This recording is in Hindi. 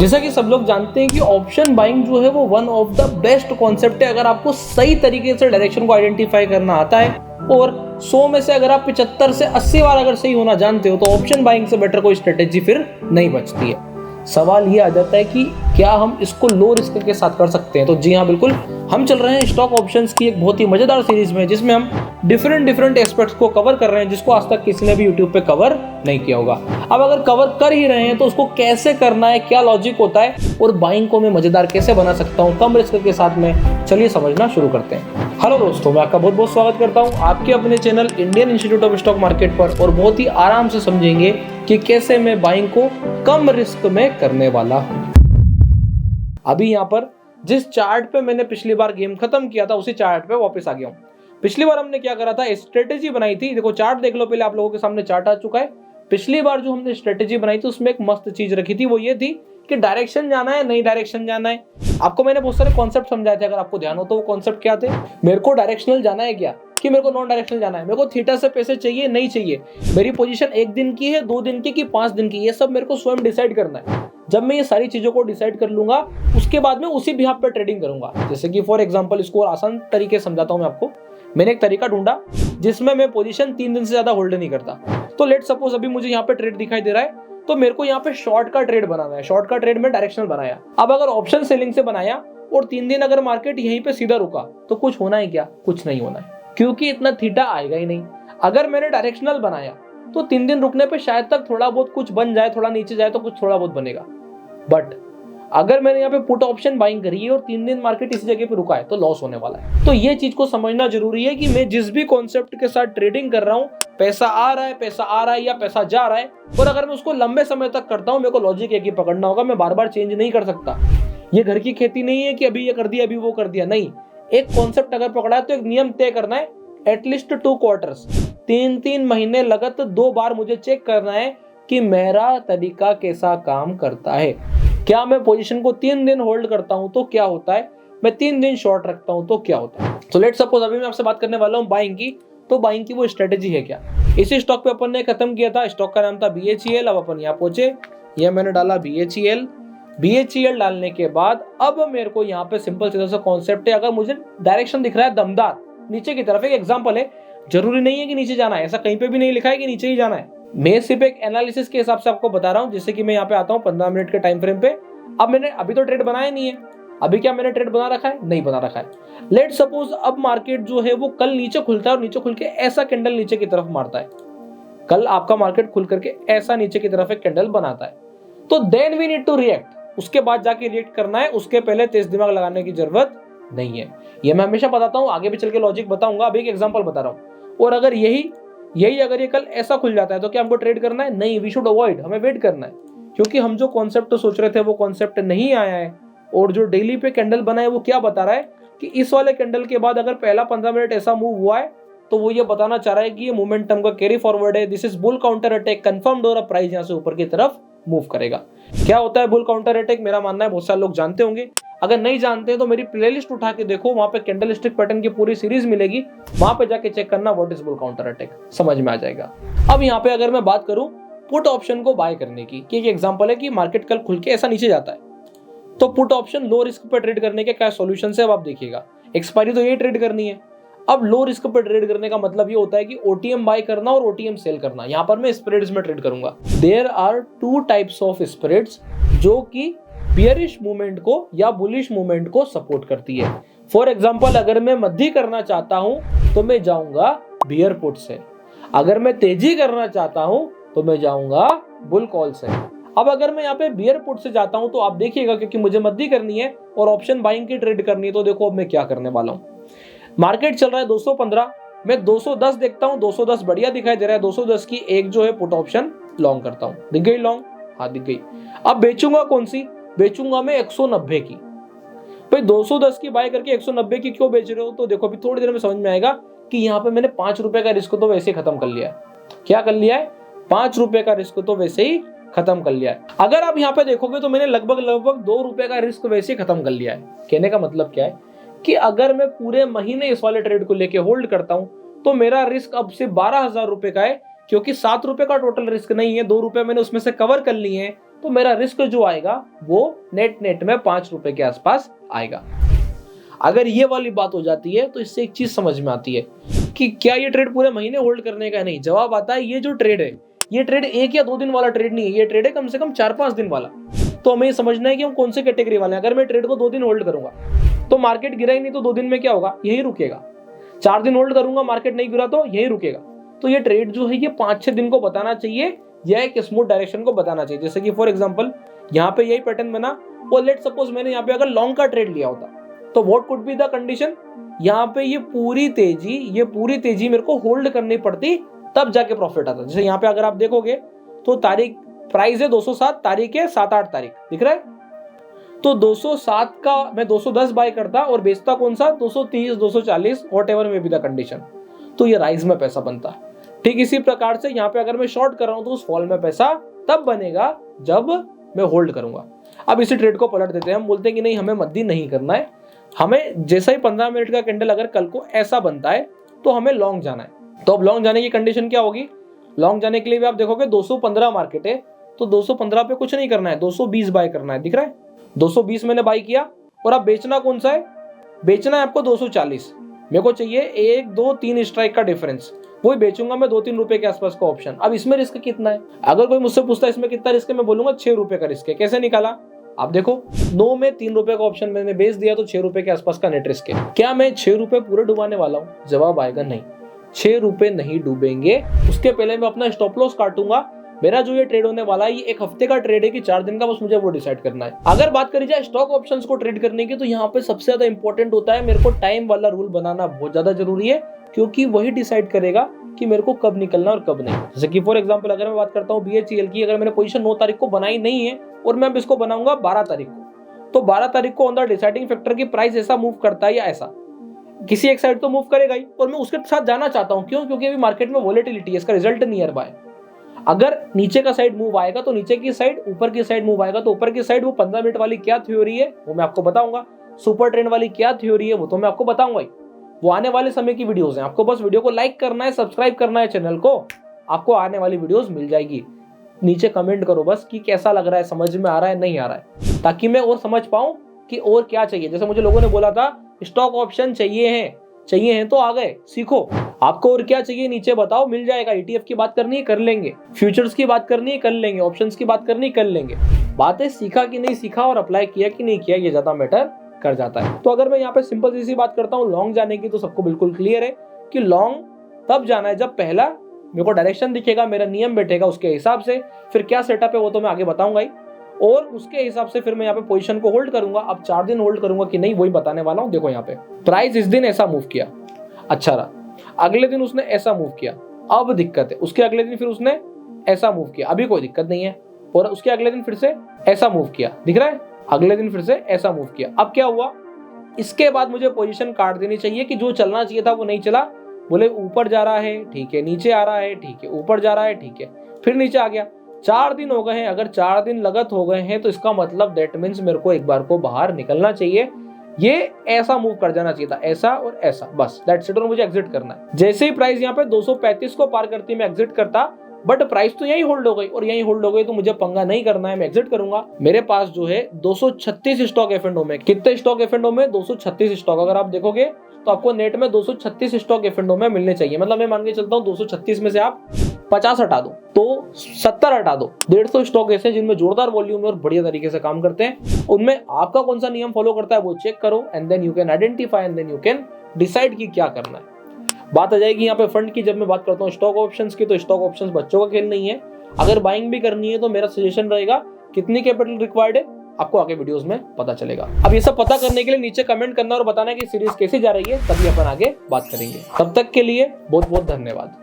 जैसा कि सब लोग जानते हैं कि ऑप्शन बाइंग जो है वो one of the best concept है अगर आपको सही तरीके से डायरेक्शन को आइडेंटिफाई करना आता है। और 100 में से अगर आप 75 से 80 बार अगर सही होना जानते हो तो ऑप्शन बाइंग से बेटर कोई स्ट्रेटेजी फिर नहीं बचती है। सवाल ये आ जाता है कि क्या हम इसको लो रिस्क के साथ कर सकते हैं? तो जी हाँ, बिल्कुल। हम चल रहे हैं स्टॉक ऑप्शंस की एक बहुत ही मजेदार सीरीज में, जिसमें हम डिफरेंट एस्पेक्ट्स को कवर कर रहे हैं जिसको आज तक किसी ने भी यूट्यूब पे कवर नहीं किया होगा। अब अगर कवर कर ही रहे हैं तो उसको कैसे करना है, क्या लॉजिक होता है और बाइंग को मैं मजेदार कैसे बना सकता हूँ कम रिस्क के साथ में, चलिए समझना शुरू करते हैं। हेलो दोस्तों, मैं आपका बहुत बहुत स्वागत करता हूँ आपके अपने channel Indian institute of stock market पर, और बहुत ही आराम से समझेंगे कि कैसे मैं बाइंग को कम रिस्क में करने वाला हूँ। अभी यहाँ पर जिस चार्ट पे मैंने पिछली बार गेम खत्म किया था उसी चार्ट पे वापस आ गया हूँ। पिछली बार हमने क्या करा था, स्ट्रेटेजी बनाई थी। देखो चार्ट देख लो, पहले आप लोगों के सामने चार्ट आ चुका है। पिछली बार जो हमने स्ट्रेटेजी बनाई थी उसमें एक मस्त चीज रखी थी, वो ये थी कि डायरेक्शन जाना है, नई डायरेक्शन जाना है। आपको मैंने बहुत सारे कॉन्सेप्ट समझाए थे, अगर आपको ध्यान हो तो वो कॉन्सेप्ट क्या थे। मेरे को डायरेक्शनल जाना है क्या, कि मेरे को नॉन डायरेक्शनल जाना है, मेरे को थीटा से पैसे चाहिए नहीं चाहिए, मेरी पोजीशन 1 दिन की है, 2 दिन की, कि 5 दिन की, ये सब मेरे को स्वयं डिसाइड करना है। जब मैं ये सारी चीजों को डिसाइड कर लूंगा उसके बाद में उसी बिहाफ पे ट्रेडिंग करूंगा। जैसे कि फॉर एग्जांपल, इसको आसान तरीके से समझाता हूं मैं आपको। मैंने एक तरीका ढूंढा जिसमें मैं पोजीशन 3 दिन से ज्यादा होल्ड नहीं करता। तो लेट सपोज अभी मुझे यहाँ पे ट्रेड दिखाई दे रहा है, तो मेरे को यहाँ पे शॉर्ट का ट्रेड बनाना है। शॉर्ट का ट्रेड में डायरेक्शनल बनाया। अब अगर ऑप्शन सेलिंग से बनाया और 3 दिन अगर मार्केट यहीं पे सीधा रुका तो कुछ होना है क्या? कुछ नहीं होना है, क्योंकि इतना थीटा आएगा ही नहीं। अगर मैंने डायरेक्शनल बनाया तो 3 दिन रुकने पे शायद तक थोड़ा बहुत कुछ बन जाए, थोड़ा नीचे जाए तो कुछ थोड़ा बहुत बनेगा। बट अगर मैंने यहाँ पे पुट ऑप्शन बाइंग करी है और 3 दिन मार्केट इसी जगह पे रुका है तो लॉस होने वाला है। तो ये चीज को समझना जरूरी है कि मैं जिस भी कॉन्सेप्ट के साथ ट्रेडिंग कर रहा हूँ, पैसा आ रहा है या पैसा जा रहा है, और अगर मैं उसको लंबे समय तक करता हूँ, मेरे को लॉजिक एक ही पकड़ना होगा। मैं बार बार चेंज नहीं कर सकता। ये घर की खेती नहीं है कि अभी ये कर दिया अभी वो कर दिया, नहीं। एक कॉन्सेप्ट अगर पकड़ा है तो एक नियम तय करना है, एटलीस्ट 2 क्वार्टर्स, 3 महीने लगत 2 बार मुझे चेक करना है कि मेरा तरीका कैसा काम करता है। क्या मैं पोजीशन को 3 दिन होल्ड करता हूं तो क्या होता है, मैं 3 दिन शॉर्ट रखता हूं तो क्या होता है। तो लेट सपोज अभी मैं आपसे बात करने वाला हूं बाइंग की। तो बाइंग की वो स्ट्रेटेजी है क्या। इसी स्टॉक पे अपन ने खत्म किया था, स्टॉक का नाम था BHEL। अब अपन यहाँ पहुंचे, ये मैंने डाला BHEL डालने के बाद अब मेरे को यहाँ पे सिंपल सीधा सा कॉन्सेप्ट है। अगर मुझे डायरेक्शन दिख रहा है दमदार नीचे की तरफ, एक एग्जाम्पल है, जरूरी नहीं है कि नीचे जाना है, ऐसा कहीं पे भी नहीं लिखा है कि नीचे ही जाना है। मैं सिर्फ एक एनालिसिस के हिसाब से आपको बता रहा हूं। जैसे कि मैं यहाँ पे आता हूँ 15 मिनट के टाइम फ्रेम पे। अब मैंने अभी तो ट्रेड बनाया नहीं है, अभी क्या मैंने ट्रेड बना रखा है? नहीं बना रखा है। लेट सपोज अब मार्केट जो है वो कल नीचे खुलता है और नीचे खुल के ऐसा कैंडल नीचे की तरफ मारता है। कल आपका मार्केट खुल करके ऐसा नीचे की तरफ एक कैंडल बनाता है, तो then we need to react. उसके बाद जाके रिएक्ट करना है, उसके पहले तेज दिमाग लगाने की जरूरत नहीं है। ये मैं हमेशा बताता हूँ, आगे भी चल के लॉजिक बताऊंगा, अभी एक एग्जांपल बता रहा हूँ। और अगर यही अगर ये कल ऐसा खुल जाता है तो क्या हमको ट्रेड करना है? नहीं, वी शुड अवॉइड, हमें वेट करना है। क्योंकि हम जो कॉन्सेप्ट सोच रहे थे वो कॉन्सेप्ट नहीं आया है, और जो डेली पे कैंडल बना है वो क्या बता रहा है कि इस वाले कैंडल के बाद अगर पहला 15 मिनट ऐसा मूव हुआ है तो वो ये बताना चाह रहा है कि ये मोमेंटम का कैरी फॉरवर्ड है, this is bull counter attack confirmed, और प्राइस यहाँ से ऊपर की तरफ मूव करेगा। क्या होता है बुल काउंटर अटैक? मेरा मानना है बहुत सारे लोग जानते होंगे। अगर नहीं जानते तो मेरी प्लेलिस्ट उठा के देखो, वहां पे कैंडल स्टिक पैटर्न की पूरी सीरीज मिलेगी, वहां पे जाके चेक करना what is bull counter attack, समझ में आ जाएगा। अब यहाँ पे अगर मैं बात करूं पुट ऑप्शन को बाय करने की, कि एक एग्जांपल है कि मार्केट कल खुल के ऐसा नीचे जाता है, तो पुट ऑप्शन लो रिस्क पर ट्रेड करने के क्या सॉल्यूशन है अब आप देखिएगा। एक्सपायरी तो ये ट्रेड करनी है। अब लो रिस्क पर ट्रेड करने का मतलब ये होता है कि OTM बाय करना और OTM सेल करना। यहाँ पर मैं स्प्रेड्स में ट्रेड करूंगा। There are 2 types of spreads जो कि बियरिश मूवमेंट को या बुलिश मूवमेंट को सपोर्ट करती है। फॉर एग्जांपल, अगर मैं मध्य करना चाहता हूं तो मैं जाऊंगा बियर पुट से, अगर मैं तेजी करना चाहता हूं तो मैं जाऊंगा बुल कॉल से। अब अगर मैं यहाँ पे बियर पुट से जाता हूं तो आप देखिएगा, क्योंकि मुझे मध्य करनी है और ऑप्शन बाइंग की ट्रेड करनी है, तो देखो अब मैं क्या करने वाला हूं। मार्केट चल रहा है 215, मैं 210 देखता हूं, 210 बढ़िया दिखाई दे रहा है, 210 की एक जो है पुट ऑप्शन लॉन्ग करता हूं। दिख गई लॉन्ग? हाँ दिख गई। अब बेचूंगा कौन सी? बेचूंगा मैं 190 की। भाई 210 की बाय करके 190 की क्यों बेच रहे हो? तो देखो अभी थोड़ी देर में समझ में आएगा कि यहाँ पे मैंने 5 रुपए का रिस्क तो वैसे ही खत्म कर लिया है। क्या कर लिया है? 5 रुपए का रिस्क तो वैसे ही खत्म कर लिया है। अगर आप यहाँ पे देखोगे तो मैंने लगभग 2 रुपए का रिस्क वैसे ही खत्म कर लिया है। कहने का मतलब क्या है कि अगर मैं पूरे महीने इस वाले ट्रेड को लेके होल्ड करता हूं तो मेरा रिस्क अब से 12,000 रुपए का है, क्योंकि 7 रुपए का टोटल रिस्क नहीं है, 2 रुपए मैंने उसमें से कवर कर लिए हैं, तो मेरा रिस्क जो आएगा वो नेट में 5 रुपए के आसपास आएगा। अगर ये वाली बात हो जाती है तो इससे एक चीज समझ में आती है कि क्या ये ट्रेड पूरे महीने होल्ड करने का नहीं। जवाब आता है ये जो ट्रेड है, ये ट्रेड 1 या 2 दिन वाला ट्रेड नहीं है, ये ट्रेड है कम से कम 4-5 दिन वाला। तो हमें ये समझना है कि हम कौन से कैटेगरी वाले हैं। अगर मैं ट्रेड को 2 दिन होल्ड करूंगा तो मार्केट गिरा ही नहीं तो 2 दिन में क्या होगा, यही रुकेगा। 4 दिन होल्ड करूंगा, मार्केट नहीं गिरा तो यही रुकेगा। तो ये ट्रेड जो है ये 5-6 दिन को बताना चाहिए या एक स्मूथ डायरेक्शन को बताना चाहिए। जैसे कि फॉर एग्जांपल यहाँ पे यही पैटर्न बना और लेट सपोज मैंने यहाँ पे अगर लॉन्ग का ट्रेड लिया होता तो what could be the condition, यहाँ पे ये पूरी तेजी मेरे को होल्ड करनी पड़ती तब जाके प्रॉफिट आता। जैसे यहाँ पे अगर आप देखोगे तो तारीख प्राइस है 207, तारीख है 7-8 तारीख, दिख रहा है। तो 207 का मैं 210 बाय करता और बेचता कौन सा 230, 240 व्हाटएवर में भी द कंडीशन, तो ये राइज में पैसा बनता। ठीक इसी प्रकार से यहाँ पे अगर मैं शॉर्ट कर रहा हूं तो उस फॉल में पैसा तब बनेगा जब मैं होल्ड करूंगा। अब इसी ट्रेड को पलट देते हैं, हम बोलते हैं कि नहीं हमें मद्दी नहीं करना है, हमें जैसा ही 15 मिनट का कैंडल अगर कल को ऐसा बनता है तो हमें लॉन्ग जाना है। तो अब लॉन्ग जाने की कंडीशन क्या होगी, लॉन्ग जाने के लिए भी आप देखोगे 215 मार्केट है तो 215 पे कुछ नहीं करना है, 220 बाय करना है, दिख रहा है 220 मैंने बाय किया। और अब बेचना कौन सा है, बेचना है आपको 240। मेरे को चाहिए 1, 2, 3 स्ट्राइक का डिफरेंस, वही बेचूंगा मैं 2-3 रुपए के आसपास का ऑप्शन। अब इसमें रिस्क कितना है, अगर कोई मुझसे पूछता है इसमें कितना रिस्क है, मैं बोलूंगा 6 रुपए का रिस्क है। कैसे निकाला, आप देखो 9 में 3 रुपए का ऑप्शन मैंने बेच दिया तो 6 रुपए के आसपास का नेट रिस्क है। क्या मैं 6 रुपए पूरे डुबाने वाला हूँ, जवाब आएगा नहीं, 6 रुपए नहीं डूबेंगे। उसके पहले मैं अपना स्टॉप लॉस काटूंगा। मेरा जो ये ट्रेड होने वाला है ये 1 हफ्ते का ट्रेड है कि 4 दिन का, बस मुझे वो डिसाइड करना है। अगर बात करी जाए स्टॉक ऑप्शंस को ट्रेड करने की तो यहाँ पे सबसे ज्यादा इंपॉर्टेंट होता है मेरे को टाइम वाला रूल बनाना बहुत ज्यादा जरूरी है, क्योंकि वही डिसाइड करेगा कि मेरे को कब निकलना और कब नहीं। जैसे कि फॉर एग्जांपल अगर मैं बात करता हूँ BHEL की, अगर मैंने पोजीशन 9 तारीख को बनाई नहीं है और मैं अब इसको बनाऊंगा 12 तारीख को, तो 12 तारीख को ऑन द डिसाइडिंग फैक्टर की प्राइस ऐसा मूव करता है या ऐसा, किसी एक साइड तो मूव करेगा ही, और मैं उसके साथ जाना चाहता हूँ। क्यों, क्योंकि अभी मार्केट में वॉलेटिलिटी है, इसका रिजल्ट नियर बाय। अगर नीचे का साइड मूव आएगा तो नीचे की साइड, ऊपर की साइड मूव आएगा तो ऊपर की साइड। वो 15 मिनट वाली क्या थ्योरी है वो मैं आपको बताऊंगा, सुपर ट्रेंड वाली क्या थ्योरी है वो तो मैं आपको बताऊंगा ही। वो आने वाले समय की वीडियोस हैं, आपको बस वीडियो को लाइक करना है, सब्सक्राइब करना है चैनल को, आपको आने वाली वीडियोस मिल जाएगी। नीचे कमेंट करो बस कि कैसा लग रहा है, समझ में आ रहा है नहीं आ रहा है, ताकि मैं और समझ पाऊं कि और क्या चाहिए। जैसे मुझे लोगों ने बोला था स्टॉक ऑप्शन चाहिए हैं तो आ गए, सीखो। आपको और क्या चाहिए नीचे बताओ, मिल जाएगा। ETF की बात करनी है कर लेंगे, फ्यूचर्स की बात करनी है कर लेंगे, ऑप्शंस की बात करनी है कर लेंगे। बातें सीखा कि नहीं सीखा और अप्लाई किया कि नहीं किया ये ज्यादा मैटर कर जाता है। तो अगर मैं यहाँ पे सिंपल सी बात करता हूँ लॉन्ग जाने की, तो सबको बिल्कुल क्लियर है कि लॉन्ग तब जाना है जब पहला मेरे को डायरेक्शन दिखेगा, मेरा नियम बैठेगा उसके हिसाब से। फिर क्या सेटअप है वो तो मैं आगे बताऊंगा ही, और उसके हिसाब से फिर मैं यहाँ पे पोजीशन को होल्ड करूंगा। अब 4 दिन होल्ड करूंगा कि नहीं वही बताने वाला हूँ। देखो यहाँ पे प्राइस इस दिन ऐसा मूव किया, अच्छा रहा, अगले दिन उसने ऐसा मूव किया, अब दिक्कत है। उसके अगले दिन फिर उसने ऐसा मूव किया, अभी कोई दिक्कत नहीं है, और उसके अगले दिन फिर से ऐसा मूव किया, दिख रहा है, अगले दिन फिर से ऐसा मूव किया। अब क्या हुआ, इसके बाद मुझे पोजीशन काट देनी चाहिए कि जो चलना चाहिए था वो नहीं चला। बोले ऊपर जा रहा है ठीक है, नीचे आ रहा है ठीक है, ऊपर जा रहा है ठीक है, फिर नीचे आ गया। 4 दिन हो गए हैं, अगर 4 दिन लगत हो गए हैं तो इसका मतलब दैट मीन्स मेरे को एक बार को बाहर निकलना चाहिए। ये ऐसा मूव कर जाना चाहिए था, ऐसा और ऐसा, बस दैट्स इट, और मुझे एग्जिट करना है। जैसे ही प्राइस यहाँ पे 235 को पार करती मैं एग्जिट करता, बट प्राइस तो यही होल्ड हो गई और यही होल्ड हो गई तो मुझे पंगा नहीं करना है, मैं एग्जिट करूंगा। मेरे पास जो है 236 स्टॉक F&O में, कितने स्टॉक F&O में 236 स्टॉक। अगर आप देखोगे तो आपको नेट में 236 स्टॉक F&O में मिलने चाहिए। मतलब मैं मान के चलता हूँ 236 में से आप 50 हटा दो तो 70 हटा दो, 150 स्टॉक ऐसे जिनमें जोरदार वॉल्यूम और बढ़िया तरीके से काम करते हैं। उनमें आपका कौन सा नियम फॉलो करता है वो चेक करो, and then you can identify and then you can decide कि क्या करना है। बात आ जाएगी यहाँ पे फंड की। जब मैं बात करता हूँ स्टॉक ऑप्शंस की, तो स्टॉक ऑप्शंस बच्चों का खेल नहीं है। अगर बाइंग भी करनी है तो मेरा सजेशन रहेगा कितनी कैपिटल रिक्वायर्ड है, आपको आगे वीडियोस में पता चलेगा। अब ये सब पता करने के लिए नीचे कमेंट करना और बताना कि सीरीज कैसी जा रही है, तभी अपन आगे बात करेंगे। तब तक के लिए बहुत बहुत धन्यवाद।